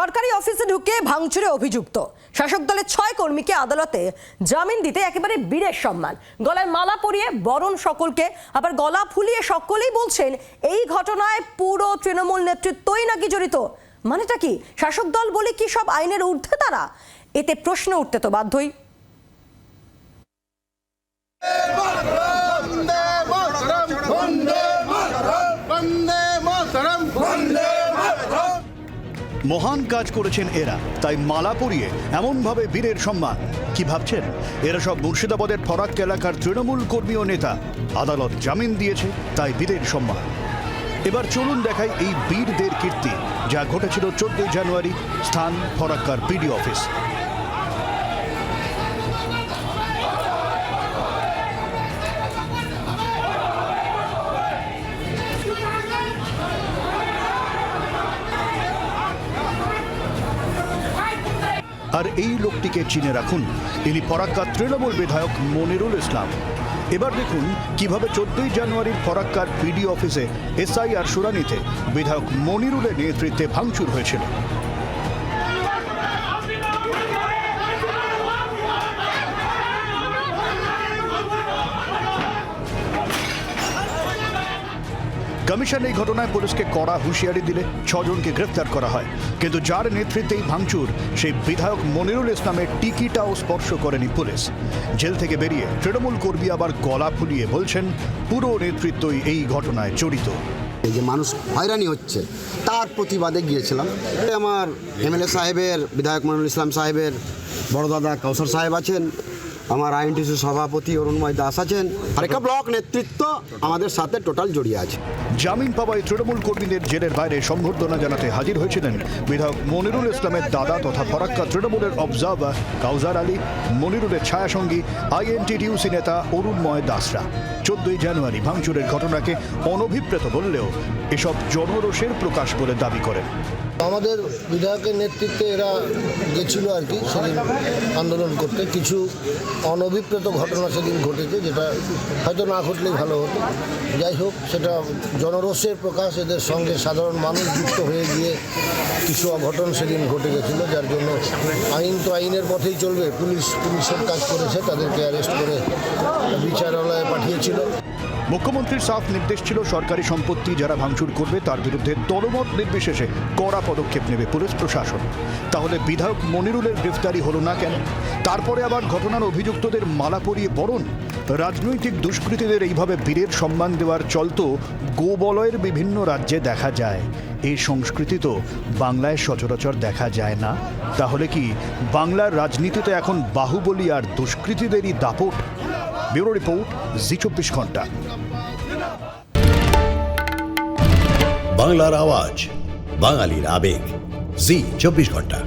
সরকারি অফিসে ঢুকে ভাঙচুরে অভিযুক্ত শাসক দলের 6 কর্মীকে আদালতে জামিন দিতে একেবারে বীরের সম্মান। গলায় মালা পরিয়ে বরণ সকলকে, আবার গলা ফুলিয়ে সকলেই বলছেন এই ঘটনায় পুরো তৃণমূল নেতৃত্বই নাকি জড়িত। মানেটা কি? শাসক দল বলে কি সব আইনের ঊর্ধ্বে তারা? এতে প্রশ্ন উঠতে তো বাধ্যই। মহান কাজ করেছেন এরা, তাই মালা পরিয়ে এমনভাবে বীরের সম্মান। কি ভাবছেন এরা সব মুর্শিদাবাদের ফরাক্কা এলাকার তৃণমূল কর্মী ও নেতা? আদালত জামিন দিয়েছে তাই বীরের সম্মান। এবার চলুন দেখাই এই বীরদের কীর্তি, যা ঘটেছিল 14 জানুয়ারি, স্থান ফরাক্কার পিডি অফিস। আর এই লোকটিকে চিনে রাখুন, ইনি ফরাক্কার তৃণমূল বিধায়ক মনিরুল ইসলাম। এবার দেখুন কিভাবে 14 জানুয়ারির ফরাক্কার পিডি অফিসে এসআইআর শুনানিতে বিধায়ক মনিরুলের নেতৃত্বে ভাঙচুর হয়েছিল। কমিশন এই ঘটনায় পুলিশকে কড়া হুঁশিয়ারি দিলে 6 জনকে গ্রেফতার করা হয়, কিন্তু যার নেতৃত্বে এই ভাঙচুর সেই বিধায়ক মনিরুল ইসলামের টিকিটাও স্পর্শ করেনি পুলিশ। জেল থেকে বেরিয়ে তৃণমূল কর্মী আবার গলা ফুলিয়ে বলছেন পুরো নেতৃত্বই এই ঘটনায় জড়িত। এই যে মানুষ হয়রানি হচ্ছে তার প্রতিবাদে গিয়েছিলাম। আমার এমএলএ সাহেবের, বিধায়ক মনিরুল ইসলাম সাহেবের বড় দাদা কাউসার সাহেব আছেন, আমার আইএনটিসি সভাপতি অরুণময় দাস আছেন, আরেকটা ব্লক নেতৃত্ব আমাদের সাথে টোটাল জড়িয়ে আছে। জামিন পাওয়ায় তৃণমূল কর্মীদের জেলের বাইরে সংবর্ধনা জানাতে হাজির হয়েছিলেন বিধায়ক মনিরুল ইসলামের দাদা তথা ফরাক্কা তৃণমূলের অবজার্ভার কাউসার আলী, মনিরুলের ছায়াসঙ্গী আইএনটিটিউসি নেতা অরুণময় দাসরা। 14 জানুয়ারি ভাঙচুরের ঘটনাকে অনভিপ্রেত বললেও এসব জনরোষের প্রকাশ বলে দাবি করেন। আমাদের বিধায়কের নেতৃত্বে এরা গেছিল আর কি সেদিন আন্দোলন করতে। কিছু অনভিপ্রেত ঘটনা সেদিন ঘটেছে, যেটা হয়তো না ঘটলেই ভালো হতো। যাই হোক, সেটা জনরোষের প্রকাশ, এদের সঙ্গে সাধারণ মানুষ যুক্ত হয়ে গিয়ে কিছু অঘটন সেদিন ঘটে গেছিলো, যার জন্য আইন তো আইনের পথেই চলবে। পুলিশের কাজ করেছে, তাদেরকে অ্যারেস্ট করে বিচারালয়ে পাঠিয়েছিল। মুখ্যমন্ত্রীর সাফ নির্দেশ ছিল সরকারি সম্পত্তি যারা ভাঙচুর করবে তার বিরুদ্ধে দলমত নির্বিশেষে কড়া পদক্ষেপ নেবে পুলিশ প্রশাসন। তাহলে বিধায়ক মনিরুলের গ্রেফতারি হলো না কেন? তারপরে আবার ঘটনার অভিযুক্তদের মালা পরিয়ে বরণ। রাজনৈতিক দুষ্কৃতীদের এইভাবে বীরের সম্মান দেওয়ার চল তো গোবলয়ের বিভিন্ন রাজ্যে দেখা যায়। এই সংস্কৃতি তো বাংলায় সচরাচর দেখা যায় না। তাহলে কি বাংলার রাজনীতিতে এখন বাহুবলী আর দুষ্কৃতীদেরই দাপট? ব্যুরো রিপোর্ট, জি 24 ঘন্টা। বাংলার আওয়াজ, বাঙালির আবেগ, জি 24 ঘন্টা।